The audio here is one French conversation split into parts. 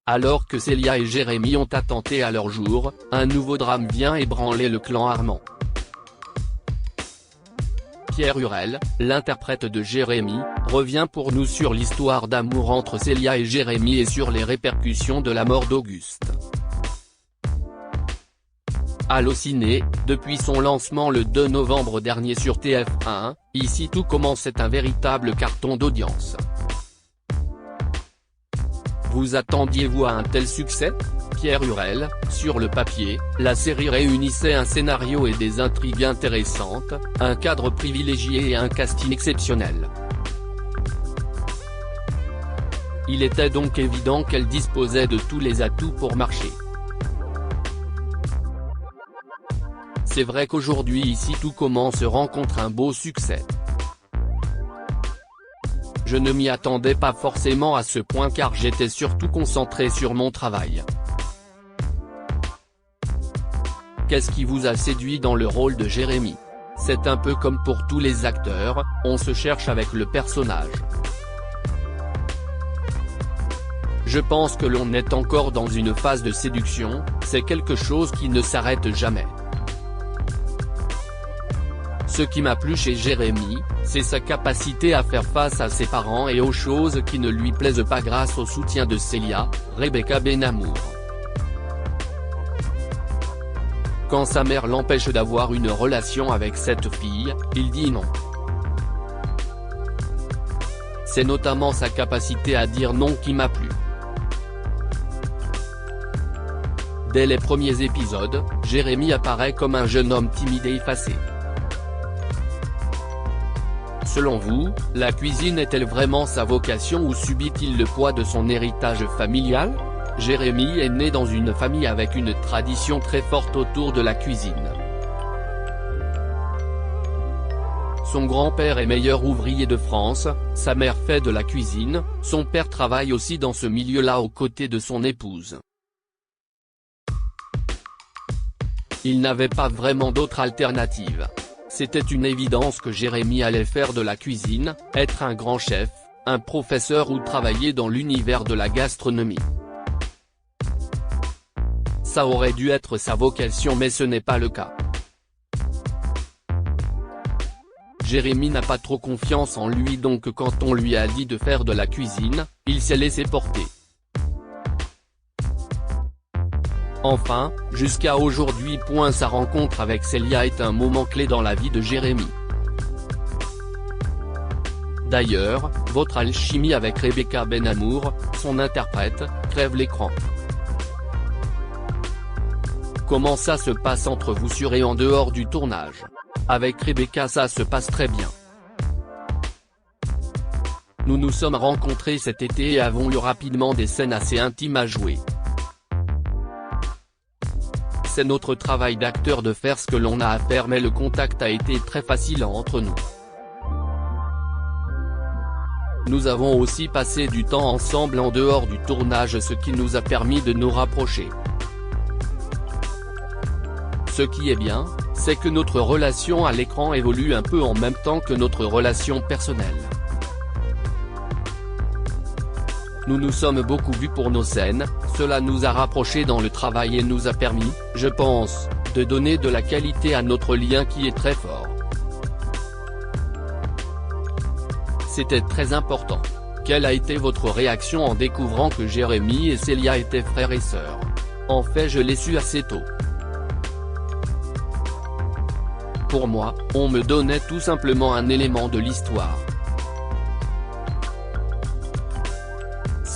Alors que Célia et Jérémy ont attenté à leur jour, un nouveau drame vient ébranler le clan Armand. Pierre Hurel, l'interprète de Jérémy, revient pour nous sur l'histoire d'amour entre Célia et Jérémy et sur les répercussions de la mort d'Auguste. Allociné, depuis son lancement le 2 novembre dernier sur TF1, Ici tout commence est un véritable carton d'audience. Vous attendiez-vous à un tel succès ? Pierre Hurel, sur le papier, la série réunissait un scénario et des intrigues intéressantes, un cadre privilégié et un casting exceptionnel. Il était donc évident qu'elle disposait de tous les atouts pour marcher. C'est vrai qu'aujourd'hui Ici tout commence rencontre un beau succès. Je ne m'y attendais pas forcément à ce point car j'étais surtout concentré sur mon travail. Qu'est-ce qui vous a séduit dans le rôle de Jérémy ? C'est un peu comme pour tous les acteurs, on se cherche avec le personnage. Je pense que l'on est encore dans une phase de séduction, c'est quelque chose qui ne s'arrête jamais. Ce qui m'a plu chez Jérémy, c'est sa capacité à faire face à ses parents et aux choses qui ne lui plaisent pas grâce au soutien de Célia, Rebecca Benamor. Quand sa mère l'empêche d'avoir une relation avec cette fille, il dit non. C'est notamment sa capacité à dire non qui m'a plu. Dès les premiers épisodes, Jérémy apparaît comme un jeune homme timide et effacé. Selon vous, la cuisine est-elle vraiment sa vocation ou subit-il le poids de son héritage familial ? Jérémy est né dans une famille avec une tradition très forte autour de la cuisine. Son grand-père est meilleur ouvrier de France, sa mère fait de la cuisine, son père travaille aussi dans ce milieu-là aux côtés de son épouse. Il n'avait pas vraiment d'autre alternative. C'était une évidence que Jérémy allait faire de la cuisine, être un grand chef, un professeur ou travailler dans l'univers de la gastronomie. Ça aurait dû être sa vocation mais ce n'est pas le cas. Jérémy n'a pas trop confiance en lui donc quand on lui a dit de faire de la cuisine, il s'est laissé porter. Enfin, jusqu'à aujourd'hui. Sa rencontre avec Célia est un moment clé dans la vie de Jérémy. D'ailleurs, votre alchimie avec Rebecca Benamor, son interprète, crève l'écran. Comment ça se passe entre vous sur et en dehors du tournage ? Avec Rebecca ça se passe très bien. Nous nous sommes rencontrés cet été et avons eu rapidement des scènes assez intimes à jouer. C'est notre travail d'acteur de faire ce que l'on a à faire mais le contact a été très facile entre nous. Nous avons aussi passé du temps ensemble en dehors du tournage ce qui nous a permis de nous rapprocher. Ce qui est bien, c'est que notre relation à l'écran évolue un peu en même temps que notre relation personnelle. Nous nous sommes beaucoup vus pour nos scènes, cela nous a rapprochés dans le travail et nous a permis, je pense, de donner de la qualité à notre lien qui est très fort. C'était très important. Quelle a été votre réaction en découvrant que Jérémy et Célia étaient frères et sœurs ? En fait je l'ai su assez tôt. Pour moi, on me donnait tout simplement un élément de l'histoire.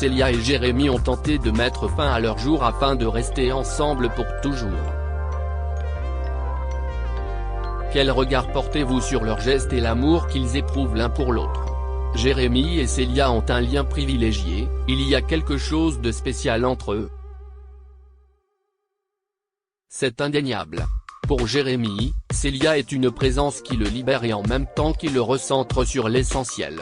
Célia et Jérémy ont tenté de mettre fin à leur jour afin de rester ensemble pour toujours. Quel regard portez-vous sur leurs gestes et l'amour qu'ils éprouvent l'un pour l'autre ? Jérémy et Célia ont un lien privilégié, il y a quelque chose de spécial entre eux. C'est indéniable. Pour Jérémy, Célia est une présence qui le libère et en même temps qui le recentre sur l'essentiel.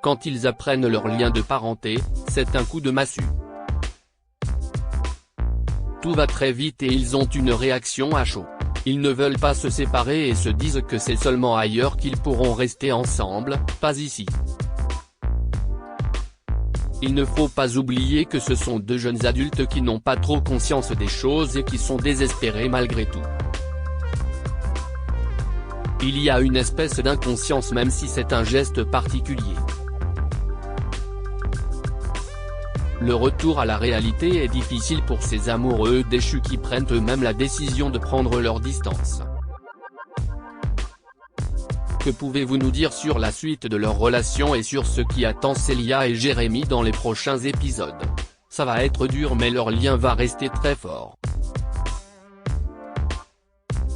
Quand ils apprennent leur lien de parenté, c'est un coup de massue. Tout va très vite et ils ont une réaction à chaud. Ils ne veulent pas se séparer et se disent que c'est seulement ailleurs qu'ils pourront rester ensemble, pas ici. Il ne faut pas oublier que ce sont deux jeunes adultes qui n'ont pas trop conscience des choses et qui sont désespérés malgré tout. Il y a une espèce d'inconscience même si c'est un geste particulier. Le retour à la réalité est difficile pour ces amoureux déchus qui prennent eux-mêmes la décision de prendre leur distance. Que pouvez-vous nous dire sur la suite de leur relation et sur ce qui attend Célia et Jérémy dans les prochains épisodes? Ça va être dur mais leur lien va rester très fort.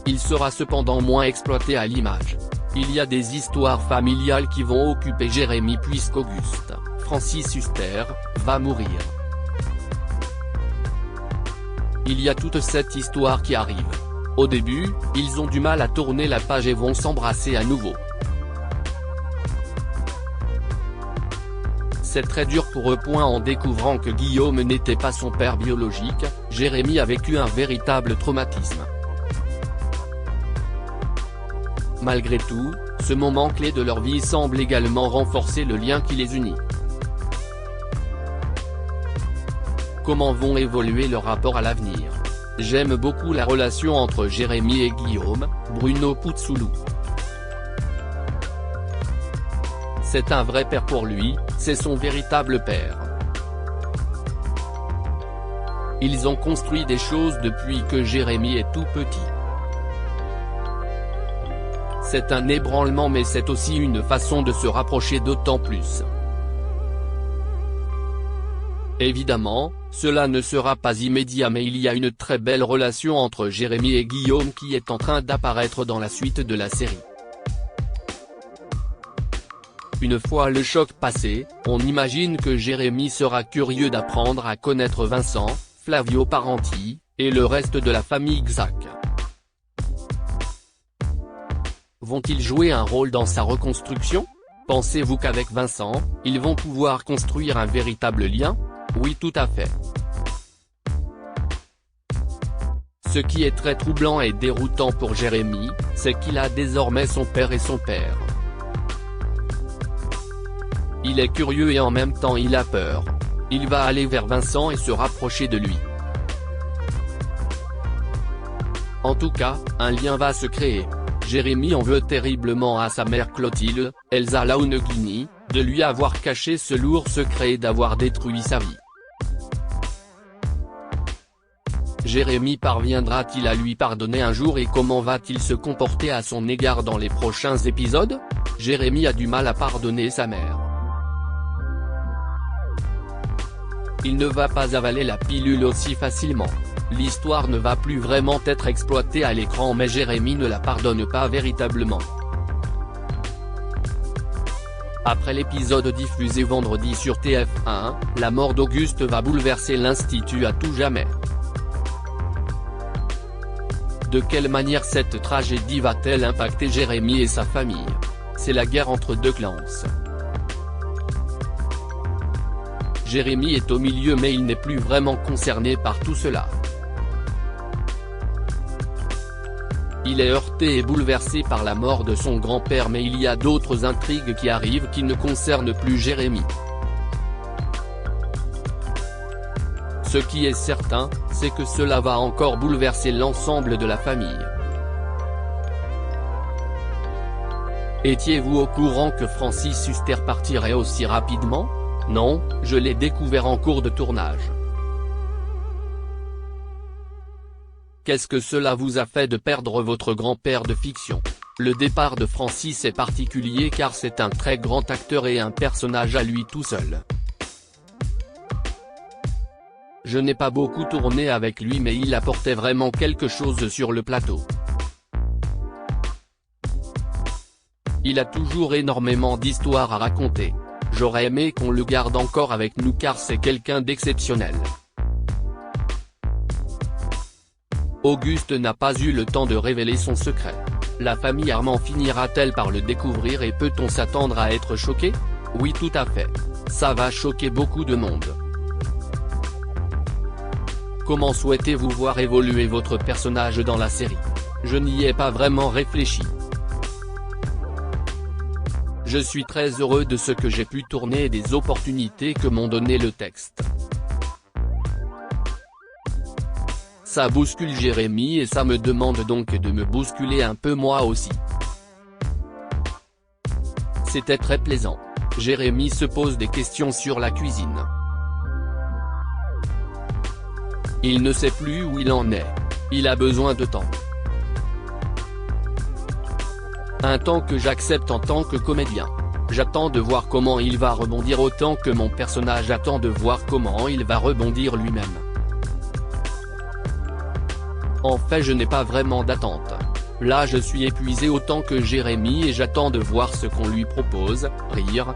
Il sera cependant moins exploité à l'image. Il y a des histoires familiales qui vont occuper Jérémy puisqu'Auguste, Francis Huster, va mourir. Il y a toute cette histoire qui arrive. Au début, ils ont du mal à tourner la page et vont s'embrasser à nouveau. C'est très dur pour eux. En découvrant que Guillaume n'était pas son père biologique, Jérémy a vécu un véritable traumatisme. Malgré tout, ce moment clé de leur vie semble également renforcer le lien qui les unit. Comment vont évoluer leurs rapports à l'avenir? J'aime beaucoup la relation entre Jérémy et Guillaume, Bruno Puzzolo. C'est un vrai père pour lui, c'est son véritable père. Ils ont construit des choses depuis que Jérémy est tout petit. C'est un ébranlement mais c'est aussi une façon de se rapprocher d'autant plus. Évidemment, cela ne sera pas immédiat mais il y a une très belle relation entre Jérémy et Guillaume qui est en train d'apparaître dans la suite de la série. Une fois le choc passé, on imagine que Jérémy sera curieux d'apprendre à connaître Vincent, Flavio Parenti, et le reste de la famille Xhac. Vont-ils jouer un rôle dans sa reconstruction? Pensez-vous qu'avec Vincent, ils vont pouvoir construire un véritable lien? Oui, tout à fait. Ce qui est très troublant et déroutant pour Jérémy, c'est qu'il a désormais son père et son père. Il est curieux et en même temps il a peur. Il va aller vers Vincent et se rapprocher de lui. En tout cas, un lien va se créer. Jérémy en veut terriblement à sa mère Clotilde, Elsa Launeghini, de lui avoir caché ce lourd secret et d'avoir détruit sa vie. Jérémy parviendra-t-il à lui pardonner un jour et comment va-t-il se comporter à son égard dans les prochains épisodes? Jérémy a du mal à pardonner sa mère. Il ne va pas avaler la pilule aussi facilement. L'histoire ne va plus vraiment être exploitée à l'écran mais Jérémy ne la pardonne pas véritablement. Après l'épisode diffusé vendredi sur TF1, la mort d'Auguste va bouleverser l'Institut à tout jamais. De quelle manière cette tragédie va-t-elle impacter Jérémy et sa famille? C'est la guerre entre deux clans. Jérémy est au milieu mais il n'est plus vraiment concerné par tout cela. Il est heurté et bouleversé par la mort de son grand-père mais il y a d'autres intrigues qui arrivent qui ne concernent plus Jérémy. Ce qui est certain, c'est que cela va encore bouleverser l'ensemble de la famille. Étiez-vous au courant que Francis Huster partirait aussi rapidement? Non, je l'ai découvert en cours de tournage. Qu'est-ce que cela vous a fait de perdre votre grand-père de fiction? Le départ de Francis est particulier car c'est un très grand acteur et un personnage à lui tout seul. Je n'ai pas beaucoup tourné avec lui mais il apportait vraiment quelque chose sur le plateau. Il a toujours énormément d'histoires à raconter. J'aurais aimé qu'on le garde encore avec nous car c'est quelqu'un d'exceptionnel. Auguste n'a pas eu le temps de révéler son secret. La famille Armand finira-t-elle par le découvrir et peut-on s'attendre à être choqué? Oui, tout à fait. Ça va choquer beaucoup de monde. Comment souhaitez-vous voir évoluer votre personnage dans la série? Je n'y ai pas vraiment réfléchi. Je suis très heureux de ce que j'ai pu tourner et des opportunités que m'ont donné le texte. Ça bouscule Jérémy et ça me demande donc de me bousculer un peu moi aussi. C'était très plaisant. Jérémy se pose des questions sur la cuisine. Il ne sait plus où il en est. Il a besoin de temps. Un temps que j'accepte en tant que comédien. J'attends de voir comment il va rebondir autant que mon personnage attend de voir comment il va rebondir lui-même. En fait je n'ai pas vraiment d'attente. Là je suis épuisé autant que Jérémy et j'attends de voir ce qu'on lui propose, rire.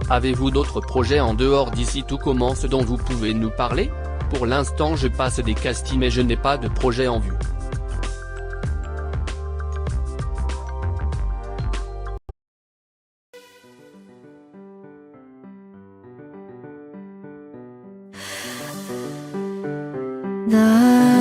Avez-vous d'autres projets en dehors d'ici tout commence dont vous pouvez nous parler? Pour l'instant je passe des castings mais je n'ai pas de projet en vue. 나